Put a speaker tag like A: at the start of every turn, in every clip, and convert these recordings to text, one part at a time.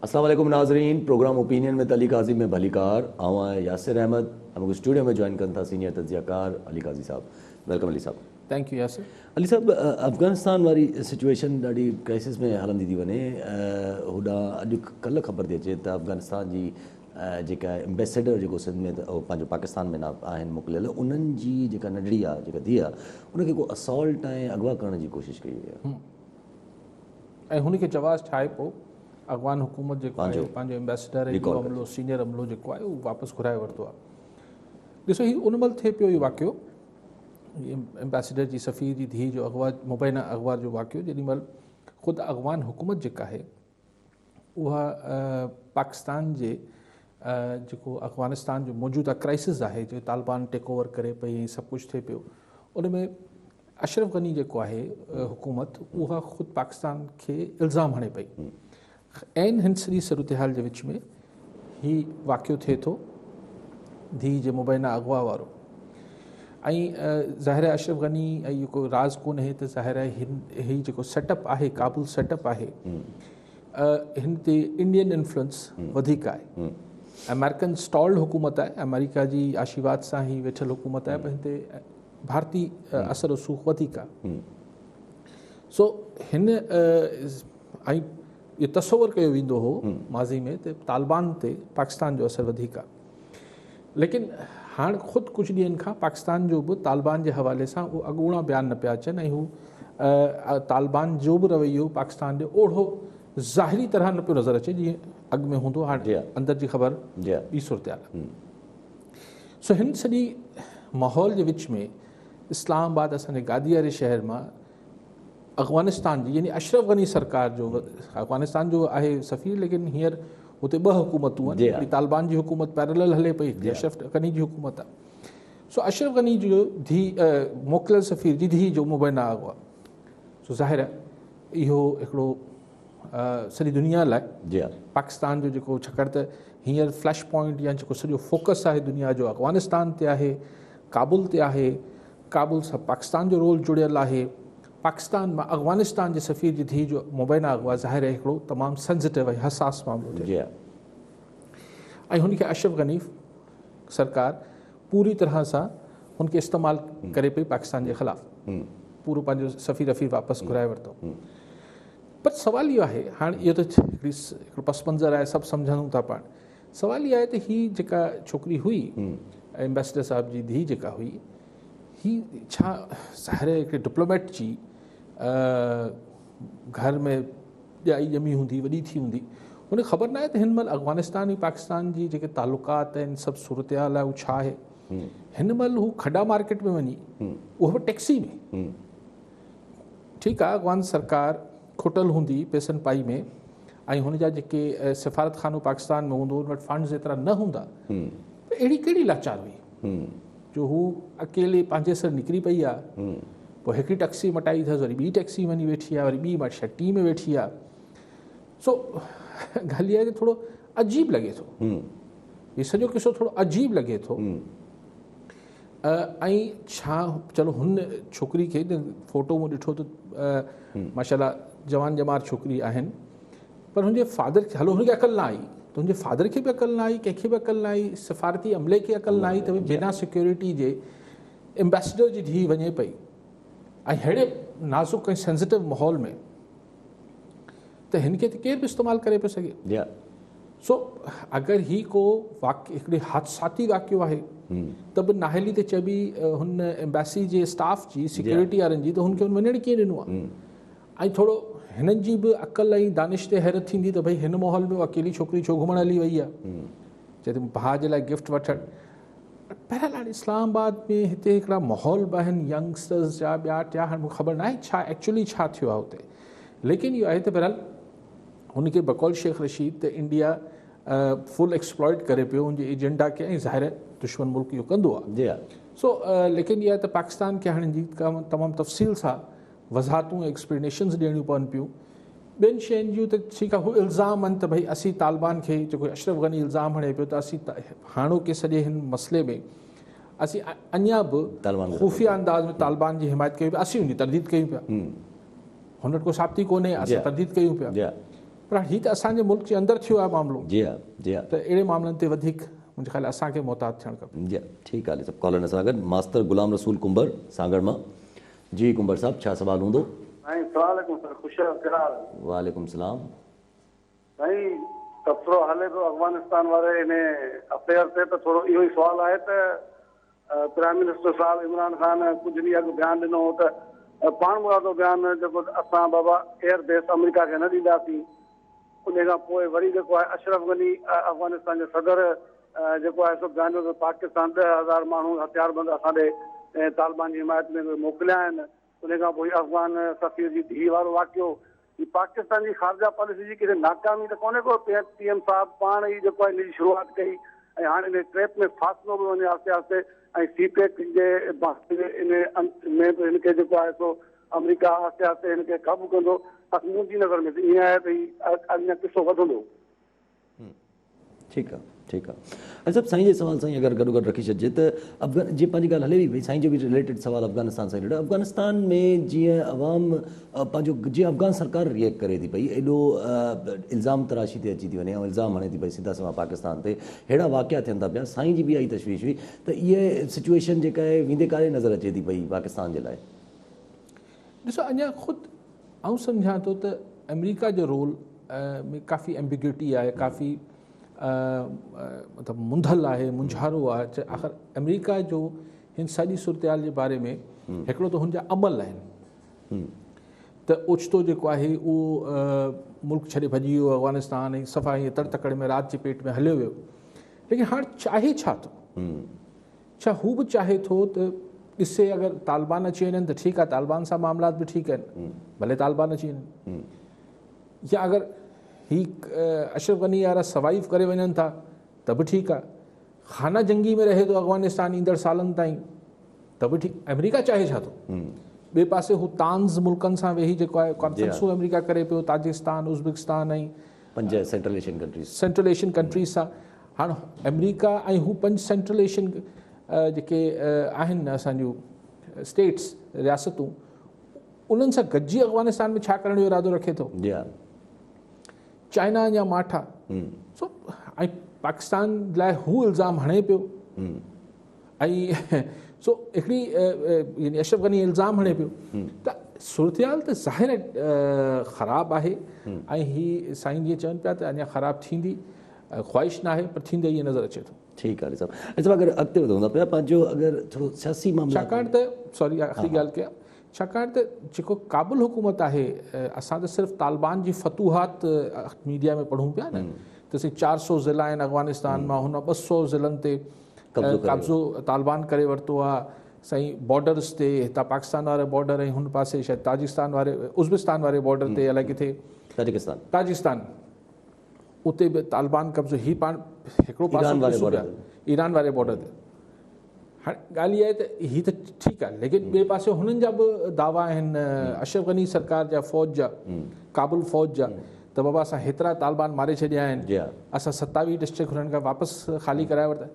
A: अस्सलाम वालेकुम नाज़रीन, प्रोग्राम ओपिनियन में अली काजी में भलीकार आवां यासिर अहमद हमको स्टूडियो में ज्वाइन करन था सीनियर तज्ज़ियाकार अली काजी साहब। वेलकम अली साहब।
B: Thank you Yasir.
A: अली साहब, अफ़गानिस्तान वारी सिचुएशन ॾाढी क्राइसिस में हलंदी थी वञे। होॾां अॼु कल्ह ख़बर थी अचे त अफ़गानिस्तान जी जेका एम्बेसडर जेको सिंध में पंहिंजो पाकिस्तान में न आहिनि मोकिलियल, उन्हनि जी जेका नंढड़ी आहे, जेका धीउ आहे, उनखे को असॉल्ट ऐं अगवा करण जी कोशिशि कई वई आहे
B: ऐं हुनखे जवाबु छा आहे पोइ अफ़गान हुकूमत जेको आहे पंहिंजो एम्बेसडर अमलो सीनियर अमलो जेको आहे उहो वापसि घुराए वरितो आहे। ॾिसो, हीउ उन महिल थिए पियो इहो वाक़ियो, एम्बेसडर जी सफ़ीर जी धीउ जो अगवा मुबैना अगवा जो वाक़ियो, जेॾी महिल ख़ुदि अफ़गान हुकूमत जेका आहे उहा पाकिस्तान जे जेको अफ़गानिस्तान जो मौजूदा क्राइसिस आहे, जो तालिबान टेक ओवर करे पई, सभु कुझु थिए पियो, उन में अशरफ गनी जेको आहे हुकूमत उहा ख़ुदि पाकिस्तान खे इल्ज़ाम हणे पई। ऐं हिन सॼी सूरत हाल जे विच में हीउ वाक़ियो थिए थो धीउ जे मुबैना अगवा वारो। ऐं ज़ाहिर आहे अशरफ गनी ऐं इहो को राज़ कोन्हे त ज़ाहिर आहे हीउ जेको सेटअप आहे, काबुल सेटअप आहे, हिन ते इंडियन इन्फ्लुएंस वधीक आहे। अमेरिकन स्टॉल्ड हुकूमत आहे, अमेरिका जी आशीर्वाद सां ही वेठल हुकूमत आहे, पर हिन ते भारतीय असर रसूख़ वधीक आहे। सो हिन ऐं इहो तसवुरु कयो वेंदो हो माज़ी में त तालिबान ते पाकिस्तान जो असरु वधीक आहे, लेकिन हाणे ख़ुदि कुझु ॾींहंनि खां पाकिस्तान जो बि तालिबान जे हवाले सां उहो अॻूणा बयान न पिया अचनि, ऐं हू तालिबान जो बि रवैयो पाकिस्तान जो ओढ़ो ज़ाहिरी तरह न पियो नज़र अचे जीअं अॻु में हूंदो। हाणे अंदरि जी ख़बर ॿी सूरत हाल। सो हिन सॼी माहौल जे विच में इस्लामाबाद असांजे गादी वारे शहर मां अफ़गानिस्तान जी यानी अशरफ गनी सरकार जो, अफ़गानिस्तान जो आहे सफ़ीर, लेकिन हींअर हुते ॿ हुकूमतूं आहिनि, हिकिड़ी तालिबान जी हुकूमत पैरेलल हले पई, हिकिड़ी अशरफ गनी जी हुकूमत आहे। सो अशरफ गनी जो धीउ मोकिलियल सफ़ीर जी धीउ जो मुबैना अगवा, सो ज़ाहिर आहे इहो हिकिड़ो सॼी दुनिया लाइ पाकिस्तान जो जेको, छाकाणि त हींअर फ्लैश पॉइंट या जेको सॼो फोकस आहे दुनिया जो अफ़गानिस्तान ते आहे, काबुल ते आहे, काबुल सां पाकिस्तान जो रोल जुड़ियल आहे। पाकिस्तान मां अफ़गानिस्तान जे सफ़ीर जी धीउ जो मुबैना अगवा ज़ाहिर आहे हिकिड़ो तमामु सेंसिटिव ऐं हसास मामिलो थिए, ऐं हुनखे अशरफ गनी सरकार पूरी तरह सां हुनखे इस्तेमालु करे पई पाकिस्तान जे ख़िलाफ़। पूरो पंहिंजो सफ़ीर अफ़ीर वापसि घुराए वरितो। पर सवाल इहो आहे, हाणे इहो त हिकिड़ो पस मंज़र आहे, सभु सम्झूं था पाण। सवाल इहो आहे त हीअ जेका छोकिरी हुई, एम्बेसडर साहिब जी धीउ जेका हुई, हीअ छा ज़ाहिर हिकिड़े डिप्लोमेट जी घर में ॼाई ॼमी हूंदी, वॾी थी हूंदी, हुनखे ख़बर न आहे त हिन महिल अफ़गानिस्तान ऐं पाकिस्तान जी जेके तालुकात आहिनि, सभु सूरत हाल आहे, उहो छा आहे। हिन महिल हू खडा मार्केट में वञी, उहो बि टैक्सी में, ठीकु आहे अफ़गान सरकार खुटल हूंदी पैसनि पाई में, ऐं हुनजा जेके सिफ़ारत खानो पाकिस्तान में हूंदो, हुन वटि फंड्स एतिरा न हूंदा, त अहिड़ी कहिड़ी लाचार हुई जो हू अकेले पंहिंजे सर निकिरी पई आहे। पोइ हिकिड़ी टैक्सी मटाई अथसि, वरी ॿी टैक्सी वञी वेठी आहे, वरी ॿी मां छटी में वेठी आहे। सो ॻाल्हि इहा आहे कि थोरो अजीब लॻे थो, हीउ सॼो किसो थोरो अजीब लॻे थो। ऐं छा चलो हुन छोकिरी खे फोटो मूं ॾिठो त माशाल्लाह जवान जमार छोकिरी आहिनि, पर हुनजे फादर खे, हलो हुनखे अकल न आई त हुनजे फादर खे बि अकल न आई, कंहिंखे बि अकल न आई, सिफ़ारती अमले खे अकल न आई त बिना सिक्योरिटी जे एम्बेसडर जी धीउ वञे पई, ऐं अहिड़े नाज़ुक ऐं सेंसिटिव माहौल में, त हिनखे त केरु बि इस्तेमालु करे पियो सघे। सो अगरि ही को वाक़ियो, हिकिड़े हादसाती वाक़ियो आहे, त बि नाहेली ते चइबी हुन एम्बेसी जे स्टाफ जी, सिक्योरिटी वारनि जी, त हुनखे वञणु कीअं ॾिनो आहे। ऐं थोरो हिननि जी बि अक़ल ऐं दानिश ते हैरत थींदी त भई हिन माहौल में अकेली छोकिरी छो घुमण हली वई आहे, चए थी भाउ जे लाइ गिफ्ट वठणु। बहरहाल हाणे इस्लामाबाद में हिते हिकिड़ा माहौल बि आहिनि यंगस्टर्स जा, ॿिया टिया, हाणे मूंखे ख़बर न आहे छा एक्चुअली छा थियो आहे हुते, लेकिन इहो आहे त बहरहाल हुनखे बकौल शेख रशीद त इंडिया फुल एक्सप्लॉइट करे पियो हुनजे एजेंडा खे, ऐं ज़ाहिर दुश्मन मुल्क इहो कंदो आहे। सो लेकिन इहा त पाकिस्तान खे हाणे जी तमामु तफ़सील सां वज़ाहतूं एक्सप्लेनेशन्स ॾियणियूं पवनि पियूं। ॿियनि शयुनि जूं त ठीकु आहे, हू इल्ज़ाम आहिनि त भई असीं तालिबान खे, जेको अशरफ गनी इल्ज़ाम हणे पियो त असीं हाणोके सॼे हिन मसइले में असीं अञा बि ख़ुफ़िया अंदाज़ में तालिबान जी हिमायत कयूं पिया, असीं उनजी तरदीद कयूं पिया, हुन वटि को साबिती कोन्हे, असां तरदीद कयूं पिया। पर हीउ त असांजे मुल्क जे अंदरि थियो आहे मामिलो,
A: जी हाँ, जी हाँ,
B: त अहिड़े मामलनि ते वधीक मुंहिंजे ख़्याल असांखे मुहतात थियणु खपे।
A: जी हाँ, ठीकु आहे सभु कॉलर सां गॾु मास्टर गुलाम रसूल कुंबर सागड़ मां। जी कुंबर साहब, छा सवाल हूंदो?
C: साईं सलाम सर, ख़ुशि कहिड़ा?
A: वालेकुम सलाम।
C: साईं तबसरो हले पियो अफ़गानिस्तान वारे इन अफेयर ते, त थोरो इहो ई सुवाल आहे त प्राइम मिनिस्टर साहब इमरान ख़ान कुझु ॾींहं अॻु बयानु ॾिनो हो त पाण मुरादो बयानु जेको असां बाबा एयर बेस अमेरिका खे न ॾींदासीं, उन खां पोइ वरी जेको आहे अशरफ गनी अफ़गानिस्तान जे सदर जेको आहे सो बयानु ॾिनो त पाकिस्तान 10,000 माण्हू हथियारबंद असांजे तालिबान जी हिमायत में मोकिलिया आहिनि। उन खां पोइ अफ़गान सफ़ीर जी धीउ वारो वाक़ियो, ही पाकिस्तान जी ख़ारजा पॉलिसी जी किथे नाकामी त कोन्हे को? PM साहब पाण ई जेको आहे इन जी शुरूआति कई ऐं हाणे इन ट्रैप में फासलो बि वञे आहिस्ते आहिस्ते, ऐं CPEC जे इन में बि हिनखे जेको आहे सो अमेरिका आहिस्ते आहिस्ते हिनखे क़ाबू कंदो। मुंहिंजी नज़र में त ईअं आहे त अञा किसो वधंदो।
A: ठीकु आहे, ठीकु आहे। ऐं सभु साईं जे सवाल सां अगरि गॾो गॾु रखी छॾिजे त अफ़गान जीअं पंहिंजी ॻाल्हि हले बि भई, साईं जो बि रिलेटेड सवाल अफ़गानिस्तान सां रिलेटेड। अफ़गानिस्तान में जीअं अवाम पंहिंजो जीअं अफ़गान सरकार रिएक्ट करे थी पई, एॾो इल्ज़ाम तराशी ते अची थी वञे ऐं इल्ज़ाम हणे थी पई सीधा सवा पाकिस्तान ते, अहिड़ा वाक़िया थियनि था पिया। साईं जी बि इहा तशवीश हुई त इहा सिचुएशन जेका आहे वेंदे कारे नज़र अचे थी पई पाकिस्तान जे लाइ?
B: ॾिसो, अञा ख़ुदि आउं सम्झां थो त अमेरिका जो रोल में काफ़ी एम्बिग्यूटी आहे, काफ़ी मतिलबु मुंधल आहे, मुंझारो आहे। आख़िर अमेरिका जो हिन सॼी सूरतहाल जे बारे में हिकिड़ो त हुनजा अमल आहिनि त ओचितो जेको आहे उहो मुल्क छॾे भॼी वियो अफ़गानिस्तान, ऐं सफ़ा ईअं तड़ तकड़ में राति जे पेट में हलियो वियो। लेकिन हाणे चाहे छा थो? छा हू बि चाहे थो त ॾिसे अगरि तालिबान अची वञनि त ठीकु आहे, तालिबान सां मामलात बि ठीकु आहिनि, भले तालिबान अची वञनि, या अगरि ही अशरफ गनी वारा सर्वाइव करे वञनि था त बि ठीकु आहे, खाना जंगी में रहे थो अफ़गानिस्तान ईंदड़ सालनि ताईं त बि ठीकु। अमेरिका चाहे छा थो? ॿिए पासे हू तांज़ मुल्कनि सां वेही जेको आहे कॉन्फ्रेंसूं अमेरिका करे पियो, ताजिकिस्तान, उज़्बेकिस्तान ऐं
A: 5 सेंट्रल एशियन
B: कंट्रीज़ सां। हाणे अमेरिका ऐं हू 5 सेंट्रल एशियन जेके आहिनि असांजूं स्टेट्स, रियासतूं, उन्हनि सां गॾिजी अफ़गानिस्तान में छा करण जो इरादो रखे थो? चाइना या माठा सो ऐं पाकिस्तान लाइ हू इल्ज़ाम हणे पियो ऐं सो हिकिड़ी यानी अशरफ गनी इल्ज़ाम हणे पियो त सूरतहाल त ज़ाहिर ख़राबु आहे ऐं ही साईं जीअं चवनि पिया त अञा ख़राबु थींदी, ख़्वाहिश न आहे पर थींदे इहा नज़र अचे थो।
A: ठीकु आहे सभु। ऐं सभु अगरि अॻिते वधूं था पिया पंहिंजो अगरि थोरो सियासी मामलो,
B: छाकाणि त आख़िरी ॻाल्हि कयां, छाकाणि त जेको क़ाबुल हुकूमत आहे, असां त सिर्फ़ु तालिबान जी फतूहात मीडिया में पढ़ूं पिया न, त साईं 400 ज़िला आहिनि अफ़गानिस्तान मां, हुन 200 ज़िलनि ते कब्ज़ो तालिबान करे वरितो आहे। साईं बॉर्डर्स ते हितां पाकिस्तान वारे बॉर्डर ऐं हुन पासे शायदि ताजिकिस्तान वारे उज़्बेकिस्तान वारे बॉर्डर ते अलाए किथे ताजिकिस्तान उते बि तालिबान कब्ज़ो, ही पाण हिकिड़ो पासो ईरान वारे बॉर्डर ते। हाणे ॻाल्हि इहा आहे त हीअ त ठीकु आहे, लेकिन ॿिए पासे हुननि जा बि दावा आहिनि अशरफ गनी सरकार जा, फ़ौज जा, क़ाबुल फ़ौज जा, त बाबा असां हेतिरा तालिबान मारे छॾिया आहिनि, असां 27 डिस्ट्रिक्ट हुननि खां वापसि ख़ाली कराए वरिता।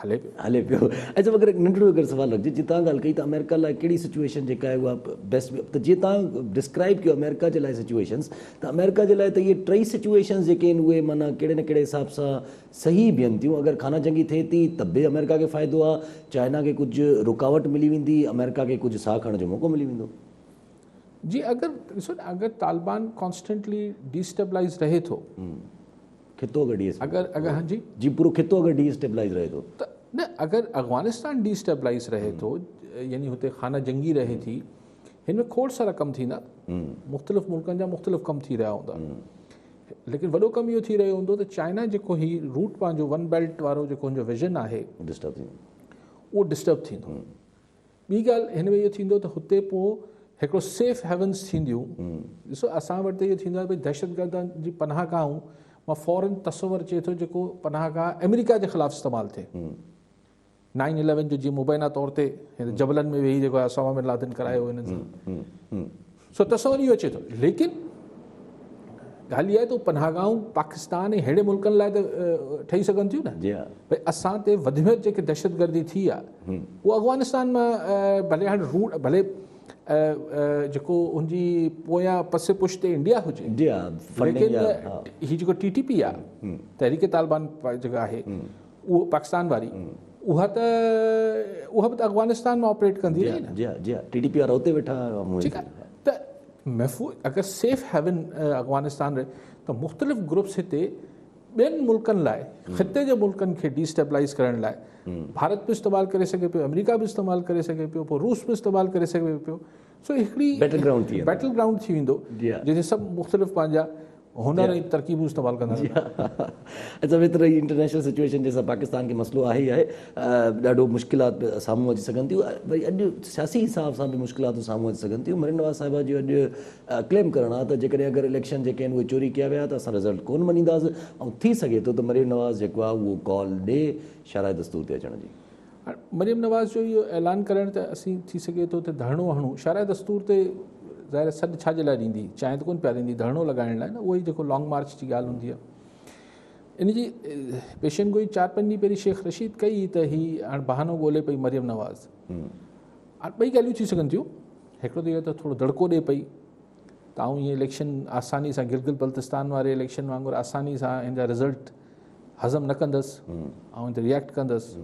B: हले पियो। ऐं सभु अगरि नंढिड़ो अगरि सवाल रखिजे, जीअं तव्हां ॻाल्हि कई त अमेरिका लाइ कहिड़ी सिचुएशन जेका आहे उहा बेस्ट, त जीअं तव्हां डिस्क्राइब कयो अमेरिका जे लाइ सिचुएशन्स, त अमेरिका जे लाइ त इहे 3 सिचुएशन्स जेके आहिनि उहे माना कहिड़े न कहिड़े हिसाब सां सही बीहनि थियूं। अगरि खाना जंगी थिए थी त बि अमेरिका खे फ़ाइदो आहे, चाइना खे कुझु रुकावट मिली वेंदी, अमेरिका खे कुझु साह खणण जो मौक़ो मिली वेंदो। जी, अगरि ॾिसो न, अगरि तालिबान कॉन्स्टेंटली डिस्टेबलाइज़ रहे थो,
A: खितो अगरि
B: अगरि हाँ जी
A: पूरो खितो अगरि डिस्टेबलाइज़ रहे थो
B: त न, अगरि अफ़गानिस्तान डिस्टेबलाइज़ रहे थो, यानी हुते खाना जंगी रहे थी, हिन में खोड़ सारा कम थींदा, मुख़्तलिफ़ मुल्कनि जा मुख़्तलिफ़ कम थी रहिया हूंदा, लेकिन वॾो कमु इहो थी रहियो हूंदो त चाइना जेको ही रूट पंहिंजो 1 बेल्ट वारो जेको हुनजो विज़न आहे उहो डिस्टर्ब थींदो। ॿी ॻाल्हि हिन में इहो थींदो त हुते पोइ हिकिड़ो सेफ हेवन्स थींदियूं। ॾिसो, असां वटि त इहो थींदो आहे भई दहशतगर्दनि जी पनाह गाहूं, मां फ़ौरन तसवर अचे थो जेको पनाह गाह अमेरिका जे ख़िलाफ़ु इस्तेमालु थिए। 9/11 जो जीअं मुबैना तौर ते हिन जबलनि में वेही जेको आहे ओसामा बिन लादेन करायो हिननि सां, सो तसवर इहो अचे थो। लेकिन ॻाल्हि इहा आहे त पनाहगाहूं पाकिस्तान ऐं अहिड़े मुल्कनि लाइ त ठही सघनि थियूं न। भई असां ते वधि में वधि जेके दहशतगर्दी थी आहे उहा अफ़गानिस्तान मां, भले हाणे रूट भले जेको उनजी पोयां पसे पुश ते इंडिया हुजे,
A: जी हा, funding
B: लेकिन
A: या, हा।
B: ही जेको TTP आहे, तहरीक तालिबान जेका आहे उहो पाकिस्तान वारी, उहा बि त अफ़गानिस्तान में ऑपरेट कंदी रही न।
A: जी हा, जी हा, TTP वारा उते वेठा हुआ।
B: ठीकु आहे, त महफ़ूज़ अगरि सेफ हैवन अफ़गानिस्तान रहे त मुख़्तलिफ़ ग्रुप्स हिते ॿियनि मुल्कनि लाइ, ख़िते जे मुल्कनि खे डिस्टेबलाइज़ करण लाइ भारत बि इस्तेमालु करे सघे पियो, अमेरिका बि इस्तेमालु करे सघे पियो, पोइ रूस बि इस्तेमालु करे सघे पियो। सो हिकिड़ी
A: बैटल ग्राउंड थी वेंदो।
B: बैटल ग्राउंड थी वेंदो,
A: जी हा।
B: जिते सभु मुख़्तलिफ़ पंहिंजा हुनर ऐं तरकीबूं इस्तेमालु कंदा
A: जी हा। अच्छा, एतिरो ई इंटरनेशनल सिचुएशन जंहिंसां पाकिस्तान खे मसइलो आहे ई आहे, ॾाढो मुश्किलात साम्हूं अची सघनि थियूं। वरी अॼु सियासी हिसाब सां बि मुश्किलातूं साम्हूं अची सघनि थियूं। मरीम नवाज़ साहिबा जो अॼु क्लेम करणु आहे त जेकॾहिं अगरि इलेक्शन जेके आहिनि उहे चोरी कया विया त असां रिज़ल्ट कोन मञींदासीं, ऐं थी सघे थो त मरीम नवाज़ जेको आहे उहो कॉल ॾे शाराए दस्तूर ते अचण जी।
B: मरीम नवाज़ जो इहो ऐलान करणु त असीं थी सघे थो त धरणो हणूं शाराए दस्तूर ते, ज़ाहिर सॾु छाजे लाइ ॾींदी, चांहि त कोन पिया ॾींदी, धरणो लॻाइण लाइ न। उहो ई जेको लॉन्ग मार्च जी ॻाल्हि हूंदी आहे, इन जी पेशन गोई 4-5 ॾींहं पहिरीं शेख रशीद कई त ही हाणे बहानो ॻोल्हे पई मरीम नवाज़। ॿई ॻाल्हियूं थी सघनि थियूं। हिकिड़ो त इहो त थोरो दड़को ॾिए पई त आऊं ईअं इलेक्शन आसानी सां गिलगित बल्तिस्तान वारे इलेक्शन वांगुरु आसानी सां हिन जा रिज़ल्ट हज़म न कंदसि ऐं हिन ते रिएक्ट कंदसि,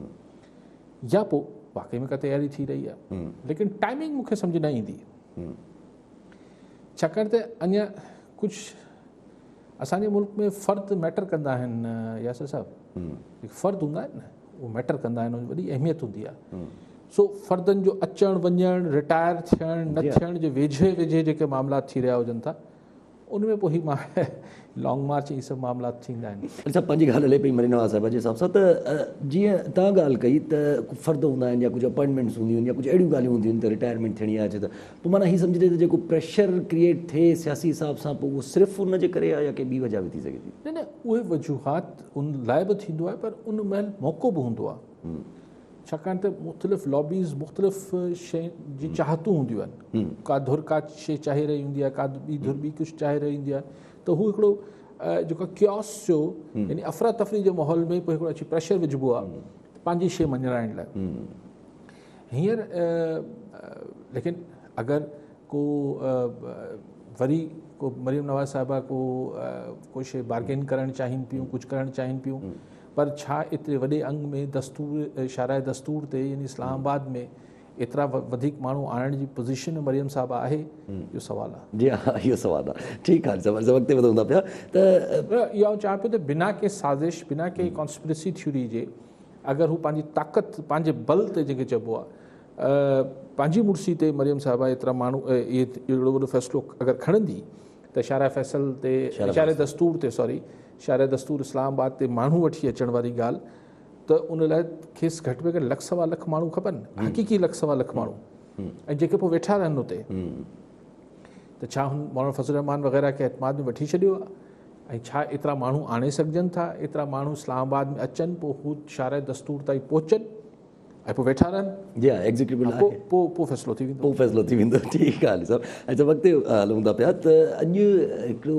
B: या पोइ वाक़ई में का तयारी थी रही आहे। लेकिन टाइमिंग मूंखे सम्झ न ईंदी, छाकाणि त अञा कुझु असांजे मुल्क में फ़र्द मैटर कंदा आहिनि यासिर साहिबु, जेके फ़र्द हूंदा आहिनि न उहे मैटर कंदा आहिनि, उनजी वॾी अहमियत हूंदी आहे। सो फ़र्दनि जो अचणु वञणु, रिटायर थियणु न थियण जे वेझे वेझे जेके मामला थी रहिया हुजनि था, उनमें पोइ ही लॉन्ग मार्च इहे सभु मामला थींदा आहिनि।
A: अच्छा, पंहिंजी ॻाल्हि हले पई मरीम नवाज़ साहिबा जे हिसाब सां त जीअं तव्हां ॻाल्हि कई त फ़र्द हूंदा आहिनि या कुझु अपॉइंटमेंट्स हूंदियूं आहिनि या कुझु अहिड़ियूं ॻाल्हियूं हूंदियूं आहिनि त रिटायरमेंट थियणी आहे, त पोइ माना हीअ सम्झे त जेको प्रेशर क्रिएट थिए सियासी हिसाब सां, पोइ उहो सिर्फ़ु उन जे करे आहे या के ॿी वजह बि थी सघे थी?
B: न, उहे वजूहात उन लाइ बि थींदो आहे, पर उन महिल मौक़ो बि हूंदो आहे, छाकाणि त मुख़्तलिफ़ लॉबीज़ मुख़्तलिफ़ शइ जी चाहतूं हूंदियूं आहिनि। का धुर का शइ चाहे रही हूंदी आहे, का ॿी धुर ॿी कुझु चाहे रही हूंदी आहे, त हू हिकिड़ो जेको क्योस जो यानी अफ़रा तफ़री जे माहौल में पोइ हिकिड़ो अची प्रेशर विझिबो आहे पंहिंजी शइ मञाइण लाइ। हींअर लेकिन अगरि को वरी को मरीम नवाज़ साहिबा को शइ बार्गेन करणु चाहिनि पियूं, कुझु करणु चाहिनि पियूं, पर छा एतिरे वॾे अंग में दस्तूर शाराए दस्तूर ते यानी इस्लामाबाद में एतिरा वधीक माण्हू आणण जी पोज़ीशन में मरीम साहिबा आहे, इहो सुवालु आहे।
A: जी हा, इहो सुवालु आहे। ठीकु आहे, अॻिते वधूं था पिया त
B: इहो चाहियां पियो त बिना के साज़िश, बिना के कॉन्स्पिरेसी थ्योरी जे अगरि हू पंहिंजी ताक़त, पंहिंजे बल ते जेके चइबो आहे, पंहिंजी मुर्सी ते मरीम साहिबा एतिरा माण्हू अहिड़ो वॾो फ़ैसिलो अगरि खणंदी त शाराए फैसल ते, शाराए दस्तूर ते, सॉरी शाराए दस्तूर इस्लामाबाद ते माण्हू वठी अचण वारी ॻाल्हि, त उन लाइ खेसि घटि में घटि 1.25 लख माण्हू खपनि, हक़ीक़ी 1.25 लख माण्हू, ऐं जेके पोइ वेठा रहनि उते। त छा हुन मौलाना फज़ल रहमान वग़ैरह खे एतमाद में वठी छॾियो आहे, ऐं छा एतिरा माण्हू आणे सघजनि था, एतिरा माण्हू इस्लामाबाद में अचनि, पोइ हू शाराए दस्तूर ताईं पहुचनि ऐं पोइ वेठा रहनि?
A: जी हा, एग्ज़ीक्यूटिव
B: पोइ फ़ैसिलो थी वेंदो,
A: पोइ फ़ैसिलो थी वेंदो। ठीकु आहे सर। अच्छा, वक़्तु हलूं था पिया त अॼु हिकिड़ो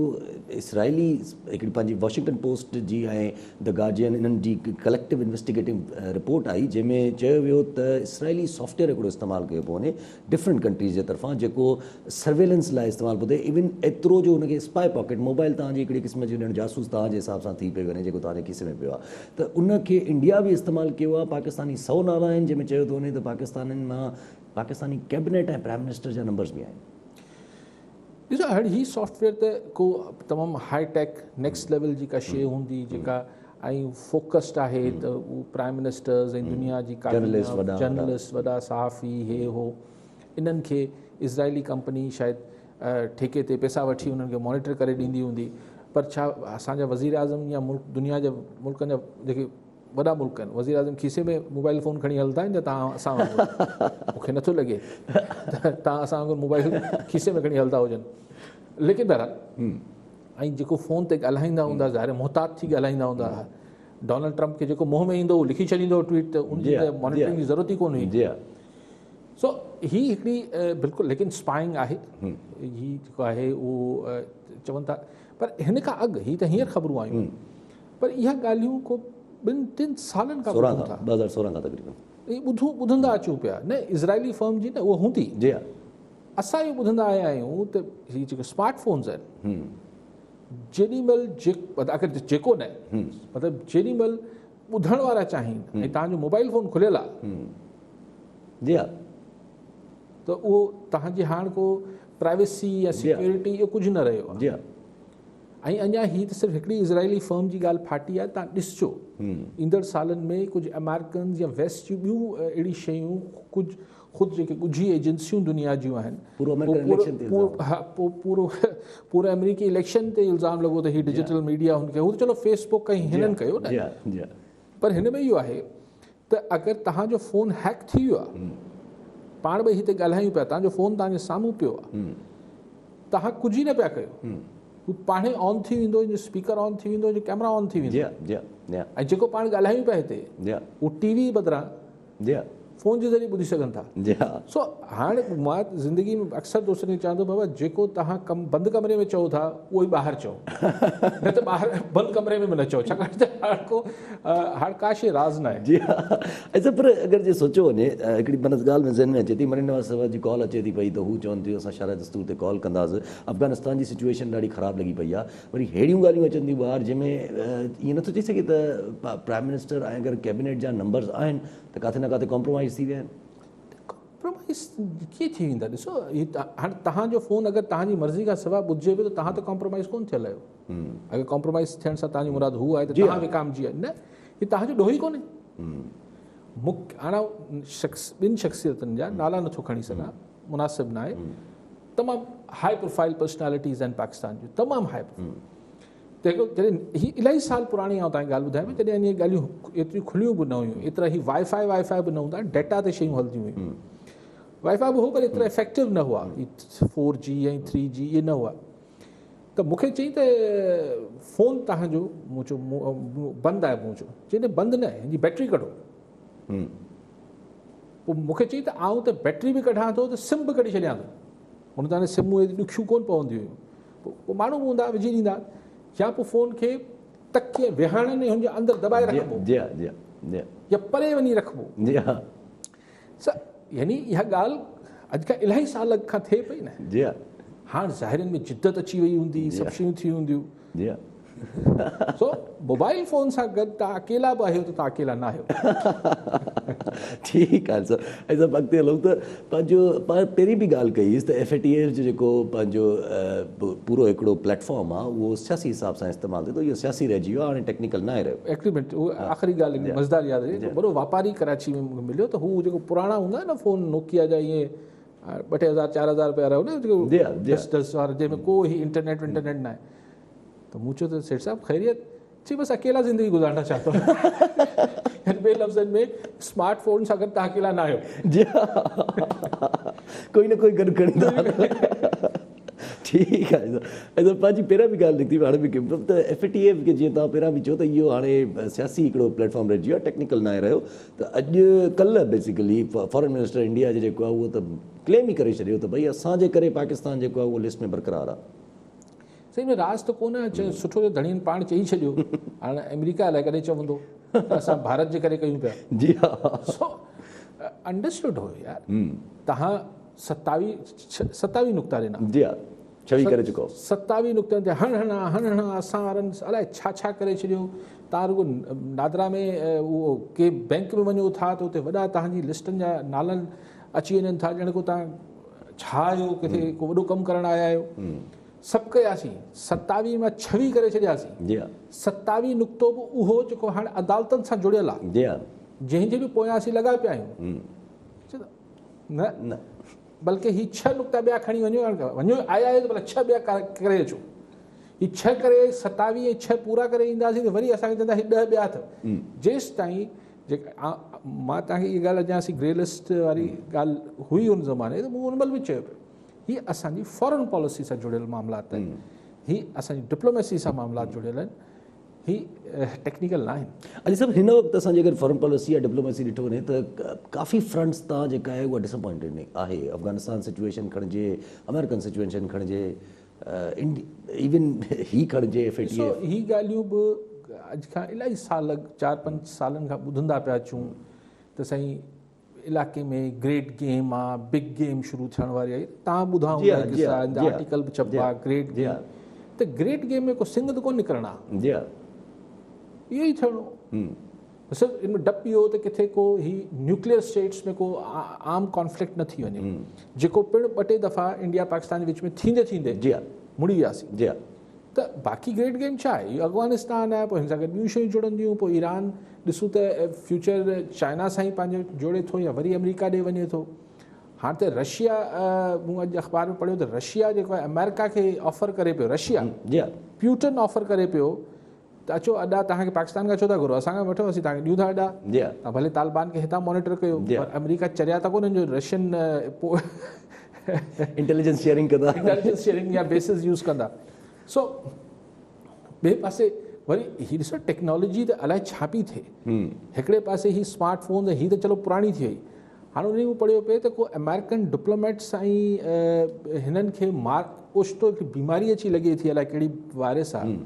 A: इसराइली हिकिड़ी पंहिंजी वॉशिंगटन पोस्ट जी ऐं द गार्जियन इन्हनि जी कलेक्टिव इन्वेस्टिगेटिव रिपोर्ट आई, जंहिंमें चयो वियो त इसराइली सॉफ्टवेयर हिकिड़ो इस्तेमालु कयो पियो वञे डिफरेंट कंट्रीज़ जे तरफ़ां, जेको सर्वेलेंस लाइ इस्तेमालु पियो थिए। इवन एतिरो जो हुनखे स्पाई पॉकेट मोबाइल तव्हांजी हिकिड़ी क़िस्म जी हुन जासूस तव्हांजे हिसाब सां थी पियो वञे, जेको तव्हांजे खीसे में पियो आहे, त उनखे इंडिया बि इस्तेमालु कयो आहे। पाकिस्तानी 100 नाला आहिनि, जंहिंमें चयो थो वञे त पाकिस्ताननि मां पाकिस्तानी कैबिनेट ऐं प्राइम मिनिस्टर जा नंबर्स बि आहिनि।
B: ॾिसो, हाणे हीअ सॉफ्टवेयर त को तमामु हाईटेक नेक्स्ट लेवल जी का शइ हूंदी जेका ऐं फोकस्ड आहे, त उहो प्राइम मिनिस्टर्स ऐं दुनिया जी जर्नलिस्ट, वॾा सहाफ़ी, हे हो, इन्हनि खे इज़राइली कंपनी शायदि ठेके ते पैसा वठी उन्हनि खे मॉनिटर करे ॾींदी हूंदी। पर छा असांजा वज़ीर आज़म या दुनिया जे मुल्कनि जा जेके वॾा मुल्क आहिनि, वज़ीर आज़म खीसे में मोबाइल फ़ोन खणी हलंदा आहिनि, त तव्हां असां मूंखे नथो लॻे त तव्हां असां वांगुरु मोबाइल खीसे में खणी हलंदा हुजनि। लेकिन बहरहाल, ऐं जेको फ़ोन ते ॻाल्हाईंदा हूंदा, ज़ाहिर मुहतात थी ॻाल्हाईंदा हूंदा, डोनाल्ड ट्रम्प खे जेको मुंहं में ईंदो उहो लिखी छॾींदो ट्वीट, त उनजी मॉनिटरिंग जी ज़रूरत ई कोन हुई। सो हीअ हिकिड़ी बिल्कुलु, लेकिन स्पाइंग आहे, हीअ जेको आहे उहो चवनि था। पर हिन खां अॻु हीअ त हींअर ख़बरूं आयूं, पर इहा ॻाल्हियूं को 2-3 सालनि खां
A: 2016 खां तक़रीबन
B: ॿुधंदा अचूं पिया। न इज़राइली फर्म जी न उहा हूंदी, असां इहो ॿुधंदा आया आहियूं त हीअ जेके स्मार्टफोन्स आहिनि जेॾीमहिल अगरि जेको न मतिलबु जेॾीमहिल ॿुधण वारा चाहिनि ऐं तव्हांजो मोबाइल फ़ोन खुलियल आहे
A: जी हा
B: त उहो तव्हांजी हाणे को प्राइवेसी या सिक्योरिटी इहो कुझु न रहियो आहे
A: जी हा
B: ऐं अञा हीअ त सिर्फ़ु हिकिड़ी इज़राइली फर्म जी ॻाल्हि फाटी आहे तव्हां ॾिसिजो ईंदड़ सालनि में कुझु अमेरिकन्स या वेस्ट जूं ॿियूं अहिड़ी शयूं कुझु ख़ुदि जेके ॻुझी एजेंसियूं दुनिया जूं आहिनि पूरो अमेरिकी इलेक्शन ते इल्ज़ाम लॻो त हीअ डिजिटल मीडिया हुनखे हू त चलो फेसबुक ऐं हिननि कयो न पर हिन में इहो आहे त अगरि तव्हांजो फ़ोन हैक थी वियो आहे पाण ॿई हिते ॻाल्हायूं पिया तव्हांजो फ़ोन तव्हांजे साम्हूं पियो आहे तव्हां कुझु ई न पिया कयो हू पाणे ऑन थी वेंदो स्पीकर ऑन थी वेंदो कैमरा ऑन थी वेंदो ऐं जेको पाण ॻाल्हायूं पिया हिते उहो टीवी बदिरां फ़ोन जे ज़रिए ॿुधी सघनि था सो हाणे मां ज़िंदगी में अक्सर दोस्तनि खे चवंदो बाबा जेको तव्हां बंदि कमरे में चओ था उहो ई ॿाहिरि चओ न त ॿाहिरि बंदि कमरे में न चओ छाकाणि त हाणे का शइ राज़ न आहे
A: जी हा अच्छा पर अगरि जे सोचियो वञे हिकिड़ी माना ॻाल्हि में ज़हन में अचे थी मरीन नवाज़ साहिब जी कॉल अचे थी पई त हू चवनि थियूं असां शराइ दस्तूर ते कॉल कंदासीं अफ़गानिस्तान जी सिचुएशन ॾाढी ख़राबु लॻी पई आहे वरी अहिड़ियूं ॻाल्हियूं अचनि थियूं ॿाहिरि जंहिंमें ईअं नथो थी सघे त प्राइम मिनिस्टर ऐं अगरि कैबिनेट जा नंबर्स आहिनि त किथे न किथे कॉम्प्रोमाइज़ थी विया आहिनि
B: कॉम्प्रोमाइज़ कीअं थी वेंदा ॾिसो हाणे तव्हांजो फ़ोन अगरि तव्हांजी मर्ज़ी खां सवाइ ॿुधिजे पियो त तव्हां त कॉम्प्रोमाइज़ कोन थियल आहियो अगरि कॉम्प्रोमाइज़ थियण सां तव्हांजी मुराद हू आहे त तव्हां विकामजी आहे न हीअ तव्हांजो ॾोहो ई कोन्हे हाणे ॿिनि शख़्सियतुनि जा नाला नथो खणी सघां मुनासिबु न आहे तमामु हाई प्रोफाइल पर्सनैलिटीज़ आहिनि पाकिस्तान जूं तमामु हाई प्रोफाइल त हिकिड़ो जॾहिं हीअ इलाही साल पुराणी आउं तव्हांखे ॻाल्हि ॿुधायां जॾहिं इहे ॻाल्हियूं एतिरियूं खुलियूं बि न हुयूं एतिरा ई वाईफाई बि न हूंदा डेटा ते शयूं हलंदियूं हुयूं वाईफाई बि हो पर एतिरा इफेक्टिव न हुआ 4G ऐं 3G इहे न हुआ त मूंखे चई त फ़ोन तव्हांजो मूं चयो बंदि आहे मूं चयो चई बंदि न आहे हिनजी बैटरी कढो पोइ मूंखे चई त आउं त बैटरी बि कढां थो त सिम बि कढी छॾियां थो हुन त हाणे सिमूं एॾियूं ॾुखियूं कोन पवंदियूं हुयूं पोइ माण्हू बि हूंदा विझी ॾींदा या पोइ फ़ोन खे तकीअ विहाणे ने हुनजे अंदरि दॿाए रखिबो या परे वञी रखिबो यानी इहा ॻाल्हि अॼु खां इलाही साल खां थिए पई न हाणे ज़ाहिरनि में जिद्दत अची वई हूंदी सभु शयूं थी हूंदियूं सो मोबाइल फ़ोन सां गॾु तव्हां अकेला बि आहियो त तव्हां अकेला न आहियो
A: ठीकु आहे सर ऐं सभु अॻिते हलूं त पंहिंजो पहिरीं बि ॻाल्हि कईसि त FATF जो जेको पंहिंजो पूरो हिकिड़ो प्लेटफॉर्म आहे उहो सियासी हिसाब सां इस्तेमालु थिए थो इहो सियासी रहिजी वियो आहे हाणे टेक्निकल न आहे रहियो
B: एग्रीमेंट उहो आख़िरी ॻाल्हि मज़ेदार यादि आहे वॾो वापारी कराची में मूंखे मिलियो त हू जेको पुराणा हूंदा न फ़ोन नोकिया जा ईअं 2,000 4,000 रुपया रहियो न जेको 10 वारा जंहिंमें को ई इंटरनेट न आहे त मूं चयो त सेठ साहिबु ख़ैरियत जी बसि अकेला ज़िंदगी गुज़ारना चाहता हूं ॿिए लफ़्ज़नि में स्मार्टफोन सां गॾु तव्हां अकेला न आहियो
A: जी कोई न कोई गॾु खणी ठीकु आहे ऐं पंहिंजी पहिरियां बि ॻाल्हि निकिती हाणे बि त FATF खे जीअं तव्हां पहिरियां बि चयो त इहो हाणे सियासी हिकिड़ो प्लेटफॉर्म रहिजी वियो आहे टेक्निकल न आहे रहियो त अॼु कल्ह बेसिकली फॉरेन मिनिस्टर इंडिया जो जेको आहे उहो त क्लेम ई करे छॾियो त भई असांजे करे पाकिस्तान जेको आहे उहो लिस्ट में बरक़रार आहे
B: सही में राज़ त कोन आहे सुठो जो धणियुनि पाण चई छॾियो हाणे अमेरिका अलाए कॾहिं चवंदो त असां भारत जे करे कयूं पिया
A: जी हा
B: सो अंडरस्टूड हो यार तव्हां 27 नुक़्ता ॾिना
A: जी हा 26 करे चुको
B: 27 नुक़्तनि ते हणा असां वारनि अलाए छा करे छॾियो तव्हां रुगो नादरा में उहो के बैंक में वञो था त उते वॾा तव्हांजी लिस्टनि जा नालनि अची वञनि था ॼण को तव्हां छा आहियो किथे को वॾो कमु करणु आया आहियो सभु कयासीं 27 मां 26 करे छॾियासीं 27 नुक़्तो बि उहो जेको हाणे अदालतनि सां जुड़ियल आहे जंहिंजे बि पोयां असीं लॻा पिया आहियूं न बल्कि ही 6 नुक़्ता ॿिया खणी वञो आया आहियो त भला 6 ॿिया करे अचो ही 6 करे 27 ऐं 6 पूरा करे ईंदासीं त वरी असांखे चवंदा 10 ॿिया अथव जेसि ताईं जेका मां तव्हांखे इहा ॻाल्हि अञा असीं ग्रे लिस्ट वारी ॻाल्हि हुई हुन ज़माने त मूं हुन महिल बि चयो पियो हीअ असांजी फॉरेन पॉलिसी सां जुड़ियल मामलात आहिनि हीअ असांजी डिप्लोमेसी सां मामलात जुड़ियल आहिनि हीअ टेक्निकल न आहिनि
A: अॼु सभु हिन वक़्तु असांजी अगरि फॉरेन पॉलिसी या डिप्लोमेसी ॾिठो वञे त काफ़ी फ्रंट्स तां जेका आहे उहा डिसअपॉइंटेड आहे अफ़गानिस्तान सिचुएशन खणिजे अमेरिकन सिचुएशन खणिजे इवन ही खणिजे
B: ही ॻाल्हियूं बि अॼु खां इलाही साल 4-5 सालनि खां ॿुधंदा पिया अचूं त साईं इलाइक़े में ग्रेट गेम आहे, बिग गेम शुरू थियण वारी आहे, तव्हां ॿुधा
A: जी हा,
B: हूंदा
A: जी हा,
B: किसा,
A: जी हा,
B: आर्टिकल बि
A: जी
B: छपा
A: हा,
B: ग्रेट
A: जी हा।
B: गेम, त ग्रेट गेम में को सिंध कोन निकिरणा,
A: जी हा।
B: इहो ई थियणो। सिर्फ़ु इनमें डपु इहो त किथे को ही न्यूक्लियर स्टेट्स में को आम कॉन्फ्लिक्ट न थी वञे, जेको पिणु ॿ टे दफ़ा इंडिया पाकिस्तान जे विच में थींदे थींदे
A: जी हा,
B: मुड़ी वियासीं।
A: जी हा।
B: त बाक़ी ग्रेट गेम छा आहे, इहो अफ़गानिस्तान आहे, पोइ हिन सां गॾु ॿियूं शयूं जुड़ंदियूं, पोइ ईरान ॾिसूं त फ्यूचर चाइना सां ई पंहिंजो जोड़े थो या वरी अमेरिका ॾे वञे थो। हाणे त रशिया, मूं अॼु अख़बार में पढ़ियो त रशिया जेको आहे अमेरिका खे ऑफर करे पियो, रशिया
A: जी हा।
B: प्यूटन ऑफर करे पियो त अचो अॾा तव्हांखे पाकिस्तान खां छो था घुरो, असांखां वठो, असीं तव्हांखे ॾियूं था अॾा,
A: जी हा।
B: तव्हां भले तालिबान खे हितां मॉनिटर कयो,
A: जी हा।
B: पर अमेरिका चरिया त कोन्हनि जो रशियन
A: इंटेलिजेंस शेयरिंग कंदा।
B: इंटेलिजेंस शेयरिंग या बेसिस यूज़ कंदा। सो ॿिए पासे वरी हीअ ॾिसो टेक्नोलॉजी त अलाए छा पई थिए, हिकिड़े पासे ही स्मार्ट फ़ोन हीअ त चलो पुराणी थी वई, हाणे उन में पढ़ियो पिए त को अमेरिकन डिप्लोमेट सां ई हिननि खे ओचितो हिकिड़ी बीमारी अची लॻे थी, अलाए कहिड़ी वायरस आहे,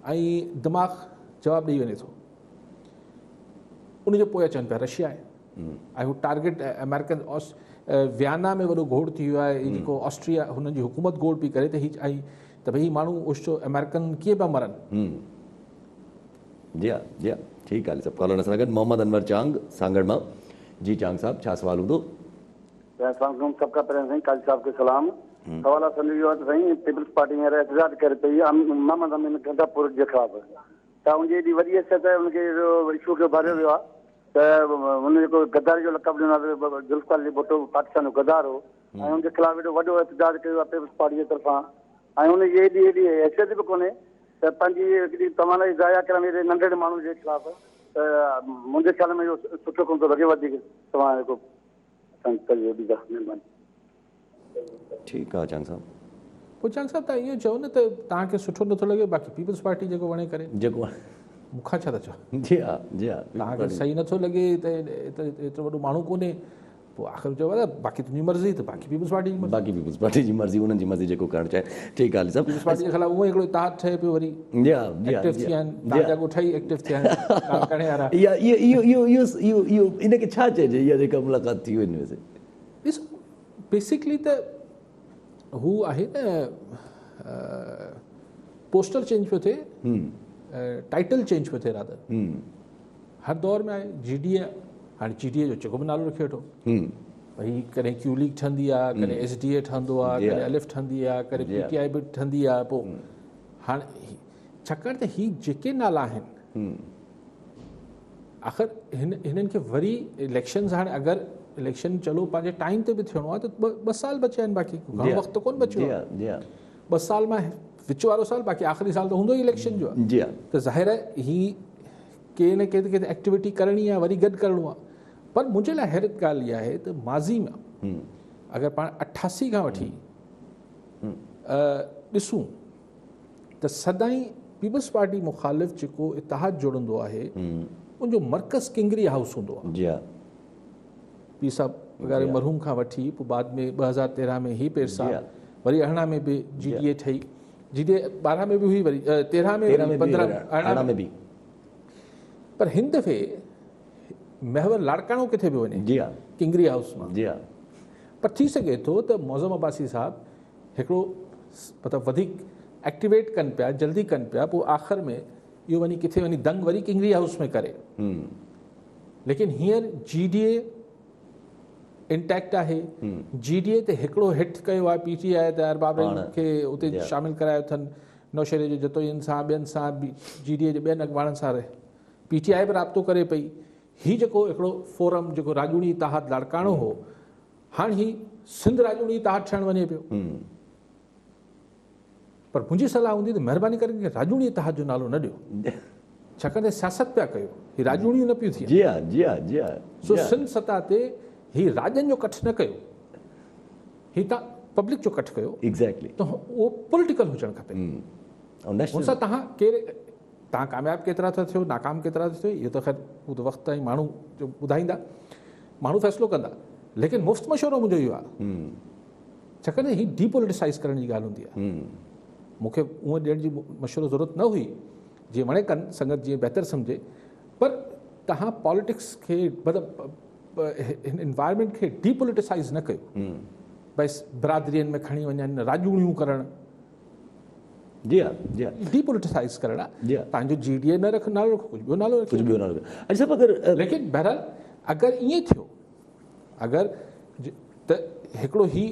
B: ऐं दिमाग़ जवाबु ॾेई वञे थो, उनजो पोइ अचनि पिया रशिया आहे, ऐं हू टारगेट अमेरिकन वियाना में वॾो घोड़ थी वियो आहे, जेको ऑस्ट्रिया हुननि जी हुकूमत घोड़ पई करे त हीअ ऐं त भई माण्हू ओचितो अमेरिकन कीअं पिया मरनि।
A: जी हा, जी हा, ठीकु आहे। सभु कॉलर सां गॾु मोहम्मद अनवर चांग सांगड़ मां। जी चांग साहब, छा सवाल हूंदो?
C: सबका पहिरियों साईं काजी साहब खे सलाम। सवाल असुल इहो आहे त साईं पीपल्स पार्टी हींअर एहतजाज करे पई मोहम्मद अमीन गंगापुर जे ख़िलाफ़, त उनजी एॾी वॾी हैसियत आहे, उनखे इशू खे भरियो वियो आहे त हुन जेको गद्दारी जो लक़ब ॾिनो आहे, जुल्फकार अली भुट्टो पाकिस्तान जो गद्दार हो, ऐं उनजे ख़िलाफ़ एॾो वॾो एहतजाज कयो आहे पीपल्स पार्टी जे तरफ़ां, ऐं हुनजी एॾी हैसियत बि कोन्हे त पंहिंजी हिकिड़ी तमाम ज़ाया करण एॾे नंढड़े माण्हू जे ख़िलाफ़, त मुंहिंजे ख़्याल में इहो सुठो कोन थो लॻे, वधीक तव्हां जेको करियो महिरबानी।
A: ठीकु आहे चांग साहब।
B: पोइ चांग साहब तव्हां इहो चओ न त तव्हांखे सुठो नथो लॻे, बाक़ी पीपल्स पार्टी जेको वणे करे,
A: जेको
B: मूंखां छा था चओ,
A: जी हा, जी हा,
B: तव्हांखे सही नथो लॻे त एतिरो वॾो माण्हू कोन्हे, पोइ आख़िर चओ बाक़ी तुंहिंजी मर्ज़ी, त बाक़ी पीपल्स पार्टी जी मर्ज़ी,
A: बाक़ी पीपल्स पार्टी जी मर्ज़ी, उन्हनि जी मर्ज़ी जेको करणु चाहे। ठीकु आहे सभु
B: पीपल्स पार्टी जे ख़िलाफ़ उहो हिकिड़ो इतिहाद ठहे पियो, वरी
A: जी हा, जी हा,
B: एक्टिव थी विया आहिनि, तव्हांजा ॻोठ ई एक्टिव थिया आहिनि करणे वारा।
A: इहा इहो इनखे छा चइजे, इहा जेका मुलाक़ात थी वई वैसे?
B: ॾिसो बेसिकली त हू आहे न पोस्टर चेंज पियो थिए, टाइटल चेंज पियो थिए, रादर हर दौर में आहे GDA, हाणे GDA जो जेको बि नालो रखी वठो, भई कॾहिं क्यू लीग ठहंदी आहे, कॾहिं SDA ठहंदो आहे, कॾहिं अलिफ ठहंदी आहे, कॾहिं PTI बि ठहंदी आहे, पोइ हाणे छाकाणि त ही जेके नाला आहिनि, आख़िर हिननि खे वरी इलेक्शन्स, हाणे अगरि इलेक्शन चलो पंहिंजे टाइम ते बि थियणो आहे त ॿ साल बचिया आहिनि, बाक़ी घणो वक़्तु कोन बचियो आहे, 2 साल मां विच वारो साल, बाक़ी आख़िरी साल त हूंदो ई इलेक्शन जो आहे, त ज़ाहिर आहे ही के न के त एक्टिविटी करणी आहे, वरी गॾु करिणो आहे। पर मुंहिंजे लाइ हैरत ॻाल्हि इहा आहे त माज़ी में अगरि पाण 88 खां वठी ॾिसूं त सदाईं पीपल्स पार्टी मुखालिफ़ जेको इतिहाद जोड़ंदो आहे, उनजो मर्कज़ किंगरी हाउस हूंदो आहे।
A: जी हा,
B: पीर साहब वग़ैरह मरहूम खां वठी, पोइ बाद में 2013 में ही पेर साहब, वरी 18 में बि GDA ठही, GDA 12 में बि हुई, वरी 13 में, 15 में बि, पर हिन दफ़े महवर लाड़काणो किथे पियो वञे,
A: जी हा,
B: किंगरी हाउस मां,
A: जी हा।
B: पर थी सघे थो त मौज़म अब्बासी साहब हिकिड़ो मतिलबु वधीक एक्टिवेट कनि पिया, जल्दी कनि पिया, पोइ आख़िर में इहो वञी किथे वञी दंग वरी किंगरी हाउस में करे, लेकिन हींअर GDA इंटैक्ट आहे। GDA ते हिकिड़ो हिट कयो आहे PTI, त अरबाब खे उते शामिलु करायो अथनि, नौशेरे जे जतोयनि सां, ॿियनि सां, GDA जे ॿियनि अॻवाननि सां PTI बि राब्तो करे पई। हीउ जेको हिकिड़ो फोरम जेको राजूड़ी इतिहाद लाड़काणो हो, हाणे ही सिंध राजूड़ी इतिहाद थियणु वञे पियो, पर मुंहिंजी सलाह हूंदी त महिरबानी करे राजूड़ी इतिहाद जो नालो न ॾियो, छाकाणि त सियासत पिया कयो, ही राजूड़ियूं न पियूं थियनि।
A: जी हा, जी हा, जी हा।
B: सो सिंध सतह ते ही राजनि जो कठु न कयो, ही तव्हां पब्लिक जो कठु कयो,
A: एग्ज़ैक्टली,
B: त उहो पॉलिटिकल हुजणु खपे। हुन सां तव्हां कामयाबु केतिरा था थियो, नाकाम केतिरा था थियो, इहो त ख़ैर हू त वक़्तु ताईं माण्हू जो ॿुधाईंदा, माण्हू फ़ैसिलो कंदा, लेकिन मुफ़्त मशवरो मुंहिंजो इहो आहे, छाकाणि ही डीपोलिटिसाइज़ करण जी ॻाल्हि हूंदी आहे। मूंखे उहो ॾियण जी मशवरो ज़रूरत न हुई, जीअं वणे कनि संगत जीअं बहितर सम्झे, पर तव्हां पॉलिटिक्स खे मतिलबु हिन इन्वायरमेंट खे डीपोलिटिसाइज़ न कयो, भई बिरादरियुनि में खणी वञनि, राजूणियूं करणु,
A: जी हा, जी हा,
B: डीपोलिटिसाइज़ करणु
A: जी
B: आहे।
A: हा।
B: तव्हांजो GDA न रख, नालो रखो, कुझु ॿियो नालो रखो।
A: कुझु ॿियो नालो। अॼु साहिबु अगरि
B: लेकिन बहरहाल अगरि ईअं थियो, अगरि त हिकिड़ो ही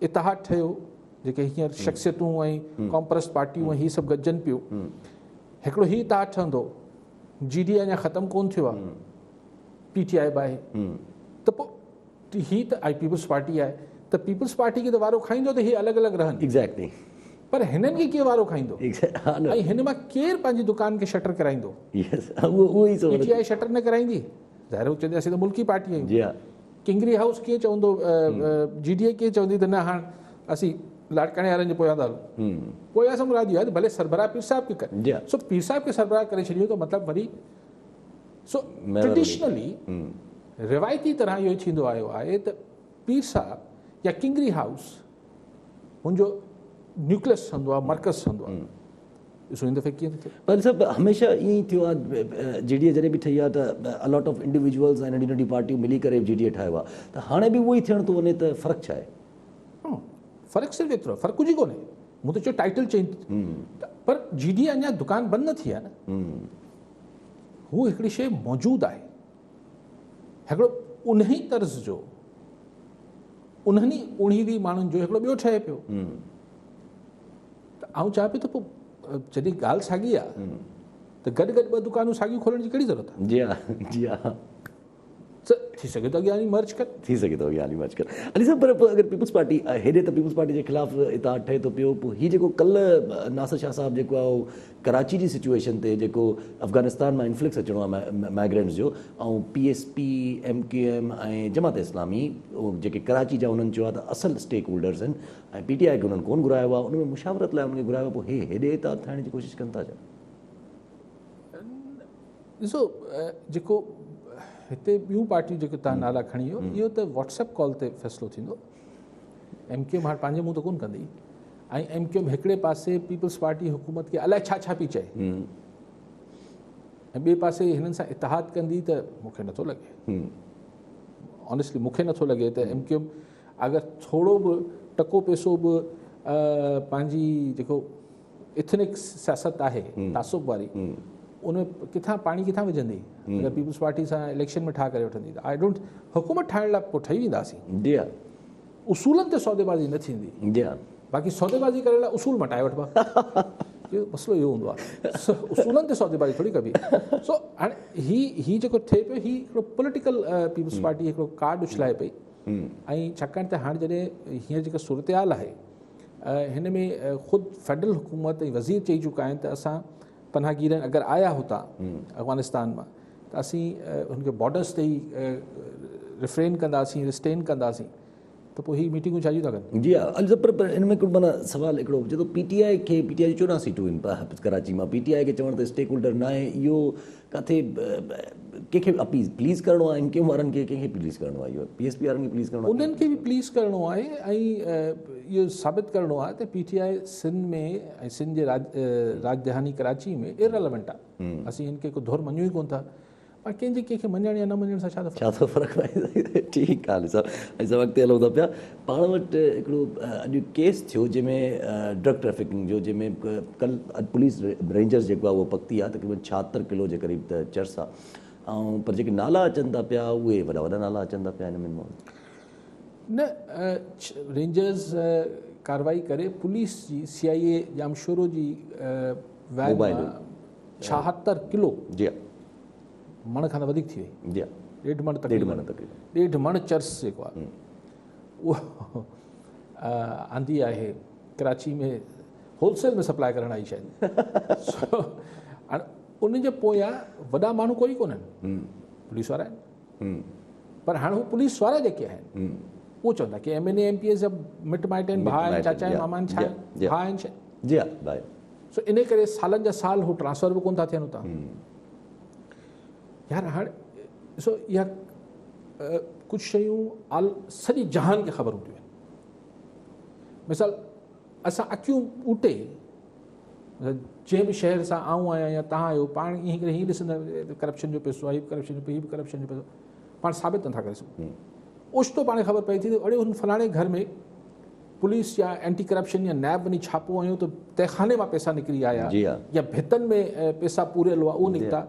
B: इतिहाद ठहियो, जेके हींअर शख़्सियतूं ऐं कॉम्प्रस पार्टियूं ऐं हीअ सभु गॾिजनि पियूं, हिकिड़ो ही इतिहाद ठहंदो, GDA अञा ख़तमु कोन थियो आहे, PTI बि आहे, त पोइ ही त पीपल्स पार्टी आहे, त पीपल्स पार्टी खे त वारो खाईंदो त हीअ अलॻि अलॻि रहनि,
A: एग्ज़ैक्टली,
B: पर हिननि खे कीअं वारो खाईंदो,
A: हा न,
B: ऐं हिन मां केरु पंहिंजी दुकान खे शटर कराईंदो?
A: यस, उहो ई सवाल।
B: PTI शटर न कराईंदी, ज़ाहिर हो चवंदी असीं त मुल्की पार्टी आहियूं।
A: जी हा,
B: किंगरी हाउस कीअं चवंदो, GDA कीअं चवंदी त न हाणे असीं लाटकाणे वारनि जे पोयां था हलूं, पोयां सां मुराद इहो आहे त भले सरबराह पीर साहिब खे
A: जी
B: करे,
A: हा।
B: सो पीर साहिब खे सरबराह करे छॾियो त मतिलबु वरी सो ट्रेडिशनली रिवायती तरह इहो थींदो आयो आहे त पीर साहिब या किंगरी हाउस हुनजो न्यूक्लियस हूंदो आहे, मर्कज़ हूंदो आहे। ॾिसो हिन दफ़े कीअं थो थिए,
A: पर सभु हमेशह ईअं ई थियो आहे। GDA जॾहिं बि ठही आहे त अलॉट ऑफ इंडिविजुअल्स ऐं नंढी नंढी पार्टियूं मिली करे GDA ठाहियो आहे, त हाणे बि उहो ई थियण थो वञे, त फ़र्क़ु छा आहे?
B: फ़र्क़ु सिर्फ़ु एतिरो आहे, फ़र्क़ु कुझु कोन्हे, मूं त चयो टाइटल चेंज, पर GDA अञा दुकान बंदि न थी आहे न, हू हिकिड़ी शइ मौजूदु आहे, हिकिड़ो उन ई तर्ज़ जो, उन्हनि उणिवीह माण्हुनि जो हिकिड़ो ॿियो ठहे पियो। त आउं चाहियां पियो त पोइ जॾहिं ॻाल्हि साॻी आहे त गॾु गॾु ॿ दुकानूं साॻियूं खोलण जी कहिड़ी ज़रूरत आहे?
A: जी हा, जी हा,
B: त थी सघे थो अॻियां वञी मर्ज कर,
A: थी सघे थो अॻियां हली मच कर। अली साहिबु, पर पोइ अगरि पीपल्स पार्टी हेॾे त पीपल्स पार्टी जे ख़िलाफ़ु इतिहाद ठहे थो पियो, पोइ हीउ जेको कल्ह नासिर शाह साहिबु जेको आहे उहो कराची जी सिचुएशन ते जेको अफ़गानिस्तान मां इन्फ्लुक्स अचिणो आहे माइग्रेंट्स जो, ऐं PSP, MQM ऐं जमात इस्लामी जेके कराची जा उन्हनि चयो आहे त असुलु स्टेक होल्डर्स आहिनि, ऐं PTI खे उन्हनि कोन घुरायो आहे, उन में मुशावरत लाइ उनखे घुरायो आहे, पोइ हे हेॾे इतिहाद ठाहिण जी कोशिशि कनि था छा?
B: ॾिसो जेको हिते ॿियूं पार्टियूं जेके तव्हां नाला खणी वियो, इहो त WhatsApp कॉल ते फ़ैसिलो थींदो। MQM हाणे पंहिंजे मुंहुं त कोन कंदी, ऐं MQM हिकिड़े पासे पीपल्स पार्टी हुकूमत खे अलाए छा छा पई चए, ऐं ॿिए पासे हिननि सां इतिहाद कंदी, त मूंखे नथो लॻे, ऑनेस्टली मूंखे नथो लॻे त MQM अगरि थोरो बि टको पैसो बि पंहिंजी जेको इथनिक सियासत आहे तासुब वारी, उनमें किथां पाणी किथां विझंदी, अगरि पीपल्स पार्टी सां इलेक्शन में ठाहे करे वठंदी, त आई डोंट, हुकूमत ठाहिण लाइ पोइ ठही वेंदासीं,
A: जी हा,
B: उसूलनि ते सौदेबाज़ी न थींदी,
A: जी हा,
B: बाक़ी सौदेबाज़ी करण लाइ उसूल मटाए वठिबा, इहो मसइलो इहो हूंदो आहे, उसूलनि ते सौदेबाज़ी थोरी कबी। सो हाणे ही जेको थिए पियो, ही हिकिड़ो पॉलिटिकल पीपल्स पार्टी हिकिड़ो कार्ड उछलाए पई, ऐं छाकाणि त हाणे जॾहिं हींअर जेका सूरत हाल आहे, हिन में ख़ुदि फेडरल हुकूमत ऐं वज़ीर चई चुका आहिनि त असां पनाहगीर अगरि आया हुता अफ़गानिस्तान मां, त असीं हुनखे बॉर्डर्स ते ई रिफ्रेन कंदासीं, रिस्टेन कंदासीं, त पोइ हीअ मीटिंगूं छाजियूं था कनि?
A: जी हा, पर हिन में हिकिड़ो माना सुवालु हिकिड़ो जेको PTI खे, PTI जी 14 सीटूं आहिनि कराची मां, PTI खे चवण त स्टेक होल्डर न आहे, इहो किथे कंहिंखे प्लीज़ करिणो आहे, MQM वारनि खे कंहिंखे प्लीज़ करिणो आहे, इहो PSP वारनि खे प्लीज़ करिणो आहे,
B: उन्हनि खे बि प्लीज़ करिणो आहे, ऐं इहो साबित करिणो आहे त PTI सिंध में ऐं सिंध जे राजधानी कराची में इररिलेवेंट आहे, असीं हिन खे को धुर मञूं ई कोन था, पर कंहिंखे मञण या न मञण सां छा थो
A: फ़र्क़ु आहे? ठीकु आहे साहब, ऐं अॻिते हलूं था पिया। पाण वटि हिकिड़ो अॼु केस थियो जंहिंमें ड्रग ट्रैफिकिंग जो, जंहिंमें कल्ह पुलिस रेंजर्स जेको आहे उहो पकती आहे, तक़रीबन 76 किलो जे क़रीब त चर्स आहे, ऐं पर जेके नाला अचनि था पिया उहे वॾा वॾा नाला अचनि था पिया हिन में
B: न। रेंजर्स कार्रवाई करे पुलिस जी CIA जामशोरो जी वैन मां 76 किलो
A: जी
B: मण खां त वधीक थी वई,
A: जी
B: ॾेढ मण तक़रीबन, ॾेढ मण चर्स जेको आहे उहो आंदी आहे कराची में होलसेल में सप्लाई करण आई शायदि। हाणे उनजे पोयां वॾा माण्हू कोई कोन्हनि, पुलिस वारा आहिनि, पर हाणे हू पुलिस वारा जेके आहिनि उहो चवंदा की MNA MPS जा मिट माइट आहिनि, भाउ आहिनि, चाचा आहिनि, मामा आहिनि, छा आहिनि, भाउ आहिनि,
A: जी हा भाई।
B: सो इन करे सालनि जा साल हू ट्रांसफर बि कोन था थियनि हुतां। यार हाणे ॾिसो, इहा कुझु शयूं सॼी जहान खे ख़बर हूंदियूं आहिनि। मिसाल असां अखियूं ॿूटे जंहिं बि शहर सां आऊं आहियां या तव्हां आहियो, पाण ईअं करे हीअं ॾिसंदा करप्शन जो पैसो आहे, करप्शन जो, हीअ बि करप्शन जो पैसो, पाण साबित नथा करे सघूं। ओचितो पाण खे ख़बर पए थी त अड़े हुन फलाणे घर में पुलिस या एंटी करप्शन या नैब वञी छापो आहियूं त तहखाने मां पैसा निकिरी आया
A: जी हा।
B: या भितनि में पैसा पूरियल हुआ उहो निकिता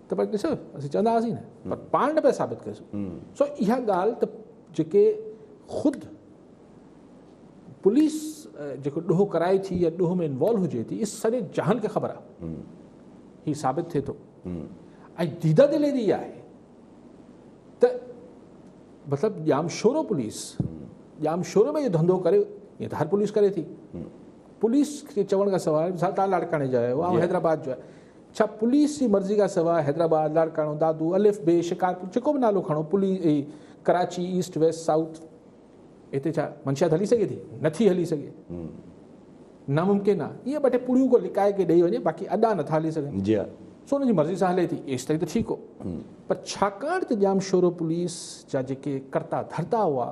B: त पर ॾिसो असीं चवंदा हुआसीं न, पर पाण न पिया साबित करे सघूं। सो इहा ॻाल्हि त जेके ख़ुदि पुलिस जेको ॾोह कराए थी या ॾोह में इन्वॉल्व हुजे थी, इहा सॼे जहान खे ख़बर आहे हीउ साबित थिए थो। ऐं दीदा दिले जी इहा आहे त मतिलबु जामशोरो पुलिस जामशोरो में इहो धंधो करे, ईअं त हर पुलिस करे थी। पुलिस खे चवण खां सवाइ मिसाल तव्हां लाड़काणे जा आहियो, ऐं हैदराबाद जो आहे, छा पुलिस जी मर्ज़ी खां सवाइ हैदराबाद, लाड़काणो, दादू, अलिफ बे, शिकारपुर जेको बि नालो खणो, police Karachi, east west south, हिते छा मंशियात हली सघे थी? नथी हली सघे, नामुमकिन आहे। इहे ॿ टे पुड़ियूं को लिकाए के ॾेई वञे, बाक़ी अॾा नथा हली सघनि।
A: जी हा।
B: सो हुनजी मर्ज़ी सां हले थी, एसि ताईं त ठीकु हो। पर छाकाणि त जामशोरो पुलिस जा जेके कर्ता धर्ता हुआ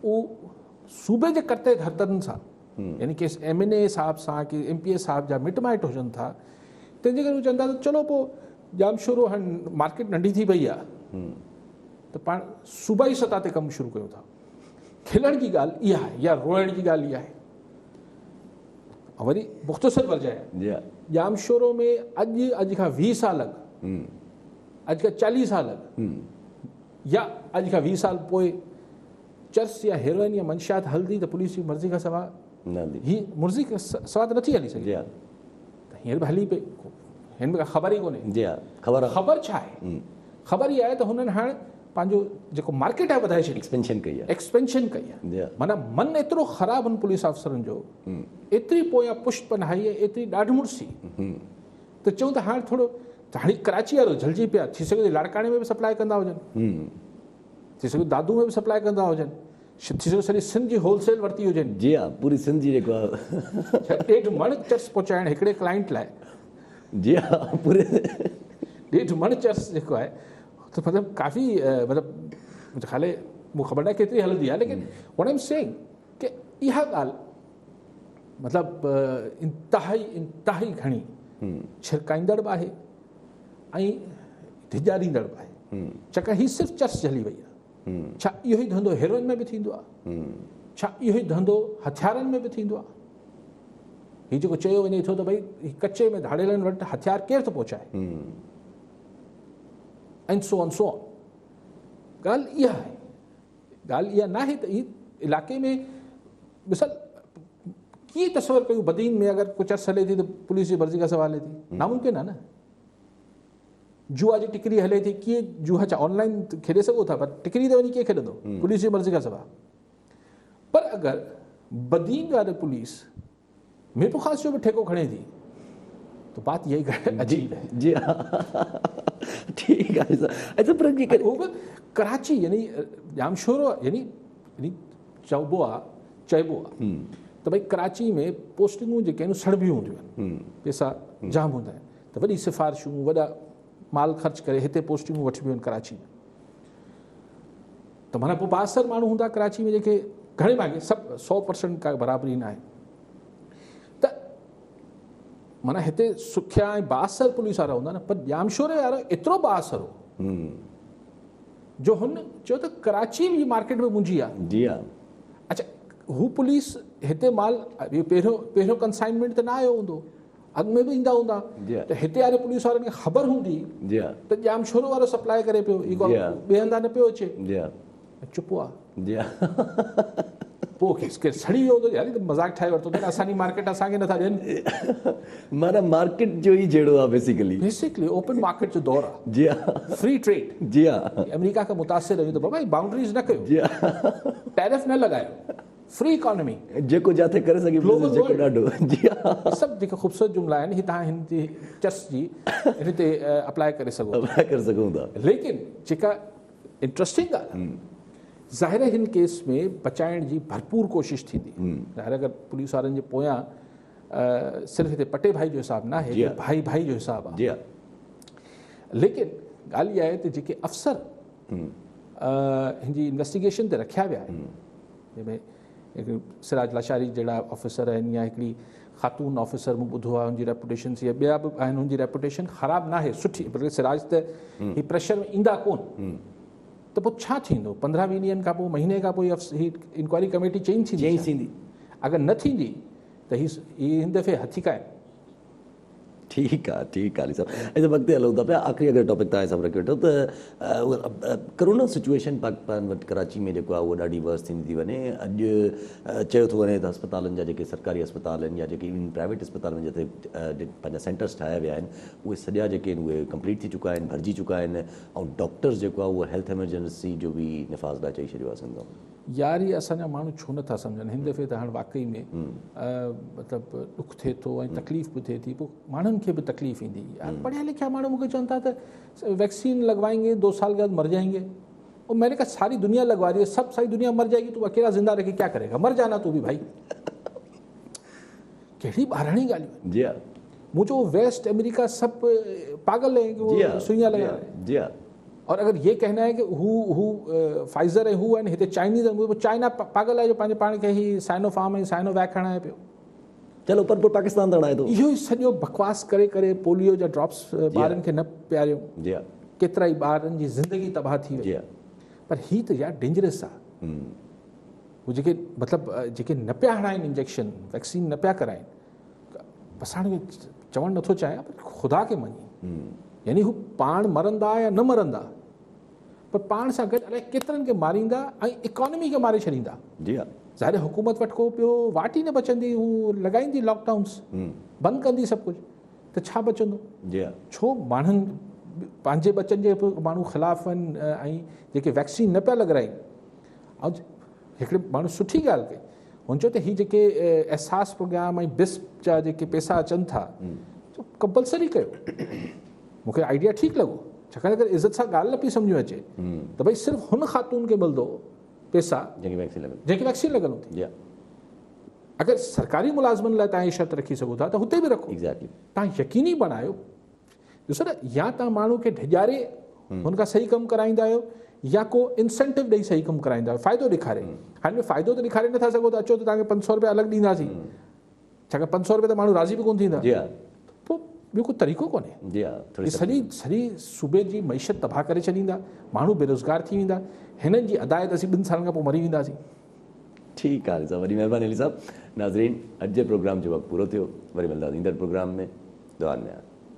B: उहो सूबे जे कर्ते धर्तनि सां, यानी कि MNA साहब सां की MPA साहब जा मिट माइट हुजनि था, तंहिंजे करे हू चवंदा त चलो पोइ जामशोरो हाणे मार्केट नंढी थी वई आहे त पाण सूबाई सतह ते कमु शुरू कयूं था। खिलण जी ॻाल्हि इहा आहे या रोइण जी ॻाल्हि इहा आहे। ऐं वरी मुख़्तसर वजाए जामशोरो में अॼु खां 20 साल अॻु, अॼु खां 40 साल अॻु या अॼु खां 20 साल पोइ चर्स या हेरोइन या मंशियात हलंदी त पुलिस जी मर्ज़ी खां सवाइ ही मर्ज़ी खां सवाइ त नथी हली सघे। त हींअर बि हली पई, हिन में का ख़बर ई कोन्हे। ख़बर छा आहे? ख़बर इहा आहे त हुननि हाणे पंहिंजो जेको मार्केट आहे वधाए छॾी, एक्सपेंशन कई आहे। माना मन एतिरो ख़राबु हुन पुलिस अफ़सरनि जो, एतिरी पोयां पुष्ट पनाही आहे, एतिरी ॾाढी मुड़सी त चऊं त हाणे थोरो हाणे कराची वारो झलिजी पिया, थी सघे लाड़काणे में बि सप्लाई कंदा हुजनि, थी सघे दादू में बि सप्लाई कंदा हुजनि, थी सघे सॼी सिंध जी होलसेल वरिती हुजनि।
A: जी हा, पूरी सिंध जी जेको आहे
B: 1.5 मण चर्स पहुचाइण हिकिड़े क्लाइंट लाइ। जी
A: हा, पूरे
B: 1.5 मण चर्स जेको आहे त मतिलबु काफ़ी मतिलबु मुंहिंजे ख़्याल मूंखे ख़बर न आहे केतिरी हलंदी आहे, लेकिन व्हाट आई एम सेइंग कि इहा ॻाल्हि मतिलबु इंतिहाई घणी छिरकाईंदड़ बि आहे ऐं धिॼारींदड़ बि आहे। छाकाणि हीअ सिर्फ़ु चर्स हली वई आहे। छा इहो ई धंधो हेरोइन में बि थींदो आहे? छा इहो ई धंधो हथियारनि में बि थींदो आहे? हीउ जेको चयो वञे थो त भई कचे में धाड़ेलनि वटि हथियार केरु थो पहुचाए, and so on so on. ॻाल्हि इहा आहे, ॻाल्हि इहा न आहे त ही इलाइक़े में मिसाल कीअं तस्वर कयूं बदीन में अगरि को चर्च हले थी त पुलिस जी मर्ज़ी खां सवाइ हले थी? नामुमकिन आहे न। जुआ जी टिकरी हले थी, कीअं जुआ छा ऑनलाइन खेॾे सघो था, पर टिकरी त वञी कीअं खेॾंदो पुलिस जी मर्ज़ी खां सवाइ? पर अगरि बदीन वारे पुलिस मीर ख़ास जो बि ठेको खणे थी तो बात यही अजीब है। जी
A: ठीक है। अच्छा पर
B: वो कराची यानी जामशोरो यानी चइबो आहे त भई कराची में पोस्टिंगूं जेके आहिनि सड़बियूं हूंदियूं आहिनि, पैसा जाम हूंदा आहिनि, त वॾी सिफ़ारिशूं वॾा माल ख़र्च करे हिते पोस्टिंगूं वठबियूं आहिनि कराची में। त माना पोइ 62 माण्हू हूंदा कराची में जेके घणे भाङे सभु 100% का बराबरी न आहे। त माना हिते सुखिया ऐं 62 पुलिस वारा हूंदा न, पर जामशोरे वारो एतिरो बाअसर हो जो हुन चयो त कराची जी मार्केट में मुंहिंजी आहे।
A: जी हा।
B: अच्छा, हू पुलिस हिते माल पहिरियों कंसाइनमेंट त न आयो हूंदो, अॻु में बि ईंदा हूंदा, त हिते वारे पुलिस वारनि खे ख़बर हूंदी त जामशोरो वारो सप्लाई करे पियो, इहो ॿिए हंधा न पियो अचे, चुप आहे। पोइ सड़ी वियो हूंदो, यानी मज़ाक ठाहे वरितो त असांजी मार्केट असांखे नथा ॾियनि।
A: माना मार्केट जो ई जहिड़ो आहे बेसिकली
B: ओपन मार्केट जो दौर आहे।
A: जी हा।
B: Free trade. जी हा। अमेरिका खां मुतासिर रहियो त बाबा बाउंड्रीज़ न कयो, जी हा, टैरिफ न लॻायो, फ्री इकोनॉमी, जेको
A: जाते करे सघे जेको ॾाढो। जी हा।
B: सभु जेके ख़ूबसूरत जुमला आहिनि ही तव्हां हिन जी चर्च जी हिते अप्लाई करे सघूं
A: था।
B: लेकिन जेका इंट्रस्टिंग ॻाल्हि आहे, ज़ाहिर हिन केस में बचाइण जी भरपूर कोशिशि थींदी। ज़ाहिर अगरि पुलिस वारनि जे पोयां सिर्फ़ु हिते पटे भाई जो हिसाबु न आहे, भाई जो हिसाबु आहे। लेकिन ॻाल्हि इहा आहे त जेके अफ़सर हिन जी इन्वेस्टिगेशन ते रखिया विया आहिनि, जंहिंमें हिकिड़ी सिराज लाशारी जहिड़ा ऑफिसर आहिनि या हिकिड़ी ख़ातून ऑफिसर मूं ॿुधो आहे हुनजी रेपुटेशन या ॿिया बि आहिनि, हुनजी रेपुटेशन ख़राबु न आहे, सुठी, बल्कि सिराज त ही प्रेशर में ईंदा कोन, त पोइ छा थींदो? 15-20 ॾींहंनि खां पोइ, महीने खां पोइ ही इंक्वायरी कमेटी चेंज थींदी?
A: थींदी।
B: अगरि न थींदी त हिन दफ़े हथी का आहिनि।
A: ठीकु आहे अली साहब, ऐं वक़्तु हलूं था पिया। आख़िरी अगरि टॉपिक तव्हां सभु रखी वठो त कोरोना सिचुएशन पाकिस्तान वटि कराची में जेको आहे उहो ॾाढी वर्स थींदी थी वञे। अॼु चयो थो वञे त अस्पतालनि जा जेके सरकारी अस्पताल आहिनि या जेके इवन प्राइवेट अस्पताल में जिते पंहिंजा सेंटर्स ठाहिया विया आहिनि उहे सॼा जेके आहिनि उहे कंप्लीट थी चुका आहिनि, भरिजी चुका आहिनि। ऐं डॉक्टर्स जेको आहे उहो हेल्थ एमरजेंसी जो बि निफ़ाज़ लाइ चई छॾियो आहे संदो।
B: यार ये असांजा माण्हू छो नथा सम्झनि? हिन दफ़े त हाणे वाकई में मतिलबु ॾुख थिए थो ऐं तकलीफ़ बि थिए थी, पोइ माण्हुनि खे बि तकलीफ़ ईंदी। यार पढ़िया लिखिया माण्हू मूंखे चवनि था त वैक्सीन लगवाएंगे 2 साल के बाद मर जाएंगे। और मैंने कहा सारी दुनिया लगवा रही है, सब सारी दुनिया मर जाएगी, तू अकेला जिंदा रह के क्या करेगा? मर जाना तू भी भाई। कहिड़ी ॿारहणी ॻाल्हियूं।
A: जी हा,
B: मुझे वेस्ट अमेरिका सब पागल है कि वो सुइयां लगा रहे हैं।
A: जी हा।
B: और अगर ये कहना है कि हू फाइज़र है, हू आहिनि हिते चाइनीज़, चाइना पागल आहे जो पंहिंजे पाण खे ही साइनोफार्म ऐं साइनोवैक हणाए पियो।
A: चलो पर पोइ पाकिस्तान त हणाए थो।
B: इहो ई सॼो बकवास करे करे पोलियो जा ड्रॉप्स ॿारनि खे न पियारियो।
A: जी हा।
B: केतिरा ई ॿारनि जी ज़िंदगी तबाह थी
A: जी
B: वई।
A: हा।
B: पर ही त यार डेंजरस आहे। हू जेके मतिलबु जेके न पिया हणाइनि इंजेक्शन, वैक्सीन न पिया कराइनि, असां चवणु नथो चाहियां, पर ख़ुदा खे मञी, यानी हू पाण मरंदा या न मरंदा, पर पाण सां गॾु अलाए केतिरनि खे मारींदा ऐं इकोनॉमी खे मारे छॾींदा।
A: जी हा।
B: ज़ाहिर हुकूमत वटि को पियो वाट ई न बचंदी, हू लॻाईंदी लॉकडाउन्स, बंदि कंदी सभु कुझु, त छा बचंदो?
A: जी हा।
B: छो माण्हुनि पंहिंजे बचनि जे माण्हू ख़िलाफ़ु आहिनि ऐं जेके वैक्सीन न पिया लॻाराइनि। ऐं हिकिड़े माण्हू सुठी ॻाल्हि कई, हुन चयो त हीअ जेके एहसास प्रोग्राम ऐं बिस्प जा जेके पैसा अचनि था कंपलसरी कयो। मूंखे आइडिया ठीकु लॻो, छाकाणि अगरि इज़त सां ॻाल्हि न पई सम्झ में अचे त भई सिर्फ़ु हुन ख़ातून खे मिलंदो पैसा जंहिंखे वैक्सीन लॻल हूंदी। अगरि सरकारी मुलाज़िमनि लाइ तव्हां इहा शर्त रखी सघो था त हुते बि रखो। तव्हां यकीनी बणायो। ॾिसो न, या तव्हां माण्हू खे ढिॼारे हुनखां सही कमु कराईंदा आहियो या को इंसेंटिव ॾेई सही कमु कराईंदा आहियो, फ़ाइदो ॾेखारे। हाणे फ़ाइदो त ॾेखारे नथा सघो त अचो त तव्हांखे 500 रुपया अलॻि ॾींदासीं, छाकाणि 500 रुपया त माण्हू राज़ी बि कोन थींदा। पोइ ॿियो को तरीक़ो कोन्हे। सॼी सूबे जी मईशत तबाह करे छॾींदा, माण्हू बेरोज़गार थी वेंदा, हिननि जी अदायत असीं 2 सालनि खां पोइ मरी वेंदासीं।
A: ठीकु आहे साहब, वॾी महिरबानी अली साहब। नाज़रीन, अॼु जे प्रोग्राम जो वक़्तु पूरो थियो, वरी मिलंदासीं ईंदड़ प्रोग्राम में। दुआ में।